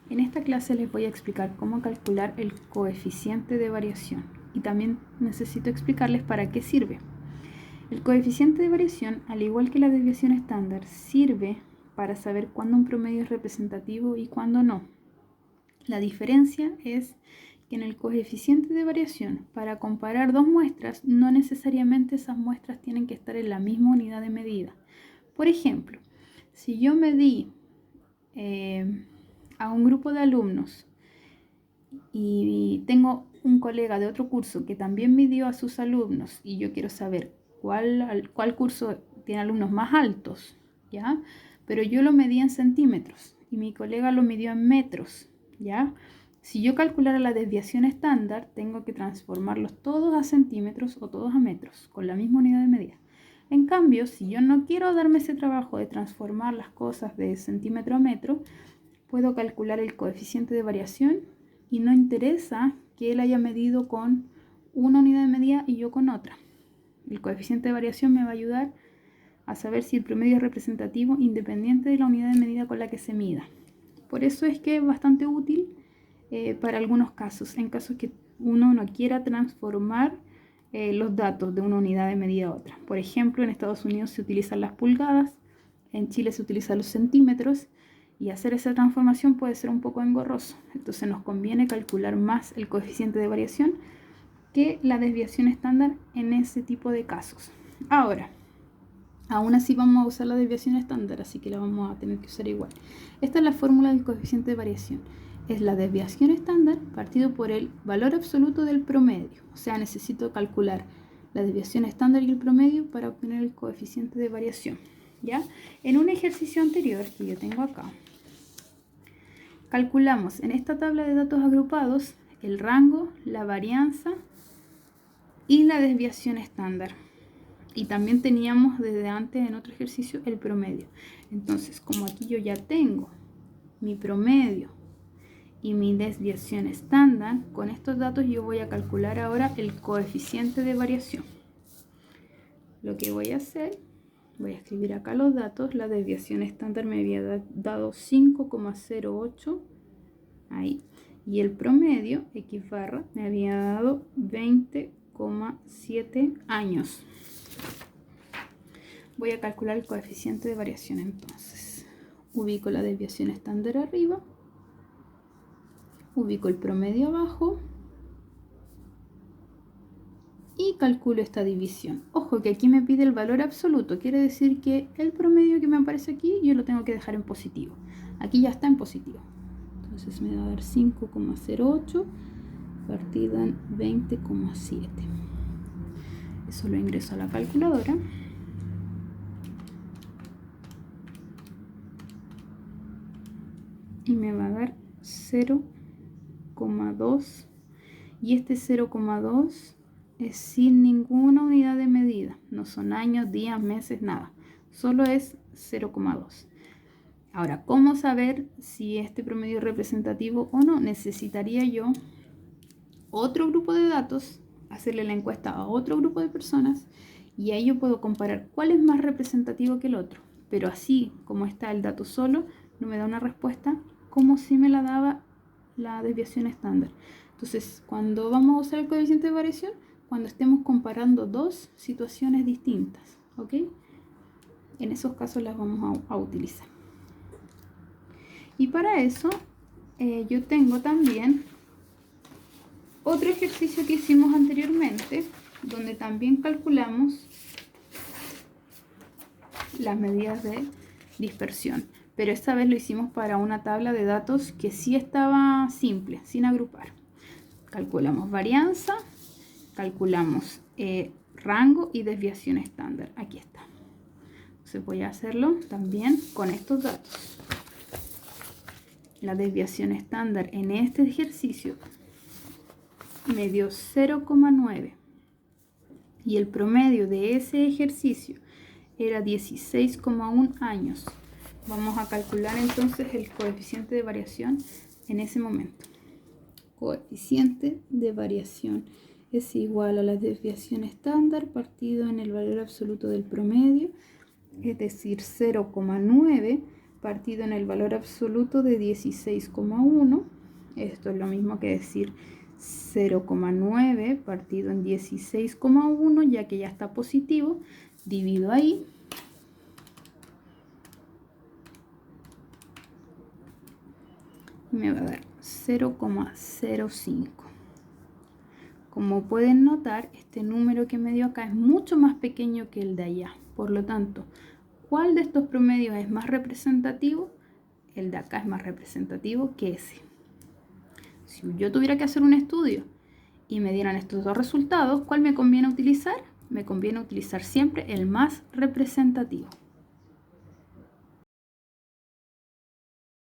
En esta clase les voy a explicar cómo calcular el coeficiente de variación y también necesito explicarles para qué sirve. El coeficiente de variación, al igual que la desviación estándar, sirve para saber cuándo un promedio es representativo y cuándo no. La diferencia es que en el coeficiente de variación, para comparar dos muestras, no necesariamente esas muestras tienen que estar en la misma unidad de medida. Por ejemplo, si yo medí a un grupo de alumnos y tengo un colega de otro curso que también midió a sus alumnos y yo quiero saber cuál curso tiene alumnos más altos, ¿ya? Pero yo lo medí en centímetros y mi colega lo midió en metros, ¿ya? Si yo calculara la desviación estándar, tengo que transformarlos todos a centímetros o todos a metros, con la misma unidad de medida. En cambio, si yo no quiero darme ese trabajo de transformar las cosas de centímetro a metro, puedo calcular el coeficiente de variación y no interesa que él haya medido con una unidad de medida y yo con otra. El coeficiente de variación me va a ayudar a saber si el promedio es representativo independiente de la unidad de medida con la que se mida. Por eso es que es bastante útil para algunos casos, en casos que uno no quiera transformar los datos de una unidad de medida a otra. Por ejemplo, en Estados Unidos se utilizan las pulgadas, en Chile se utilizan los centímetros, y hacer esa transformación puede ser un poco engorroso. Entonces nos conviene calcular más el coeficiente de variación que la desviación estándar en ese tipo de casos. Ahora, aún así vamos a usar la desviación estándar, así que la vamos a tener que usar igual. Esta es la fórmula del coeficiente de variación. Es la desviación estándar partido por el valor absoluto del promedio. O sea, necesito calcular la desviación estándar y el promedio para obtener el coeficiente de variación, ¿ya? En un ejercicio anterior que yo tengo acá, calculamos en esta tabla de datos agrupados el rango, la varianza y la desviación estándar. Y también teníamos desde antes en otro ejercicio el promedio. Entonces, como aquí yo ya tengo mi promedio y mi desviación estándar, con estos datos yo voy a calcular ahora el coeficiente de variación. Lo que voy a hacer, voy a escribir acá los datos. La desviación estándar me había dado 5,08. Ahí. Y el promedio, X barra, me había dado 20,7 años. Voy a calcular el coeficiente de variación entonces. Ubico la desviación estándar arriba. Ubico el promedio abajo. Y calculo esta división. Ojo que aquí me pide el valor absoluto. Quiere decir que el promedio que me aparece aquí yo lo tengo que dejar en positivo. Aquí ya está en positivo. Entonces me va a dar 5,08 partido en 20,7. Eso lo ingreso a la calculadora. Y me va a dar 0,2. Y este 0,2 es sin ninguna unidad de medida. No son años, días, meses, nada. Solo es 0,2. Ahora, ¿cómo saber si este promedio es representativo o no? Necesitaría yo otro grupo de datos, hacerle la encuesta a otro grupo de personas y ahí yo puedo comparar cuál es más representativo que el otro. Pero así como está el dato solo, no me da una respuesta como si me la daba la desviación estándar. Entonces, cuando vamos a usar el coeficiente de variación, cuando estemos comparando dos situaciones distintas, ¿ok? En esos casos las vamos a utilizar. Y para eso yo tengo también otro ejercicio que hicimos anteriormente, donde también calculamos las medidas de dispersión. Pero esta vez lo hicimos para una tabla de datos que sí estaba simple, sin agrupar. Calculamos varianza, calculamos rango y desviación estándar. Aquí está. Entonces voy a hacerlo también con estos datos. La desviación estándar en este ejercicio me dio 0,9 y el promedio de ese ejercicio era 16,1 años. Vamos a calcular entonces el coeficiente de variación en ese momento. Coeficiente de variación es igual a la desviación estándar partido en el valor absoluto del promedio, es decir, 0,9 partido en el valor absoluto de 16,1. Esto es lo mismo que decir 0,9 partido en 16,1, ya que ya está positivo. Divido ahí. Y me va a dar 0,05. Como pueden notar, este número que me dio acá es mucho más pequeño que el de allá. Por lo tanto, ¿cuál de estos promedios es más representativo? El de acá es más representativo que ese. Si yo tuviera que hacer un estudio y me dieran estos dos resultados, ¿cuál me conviene utilizar? Me conviene utilizar siempre el más representativo.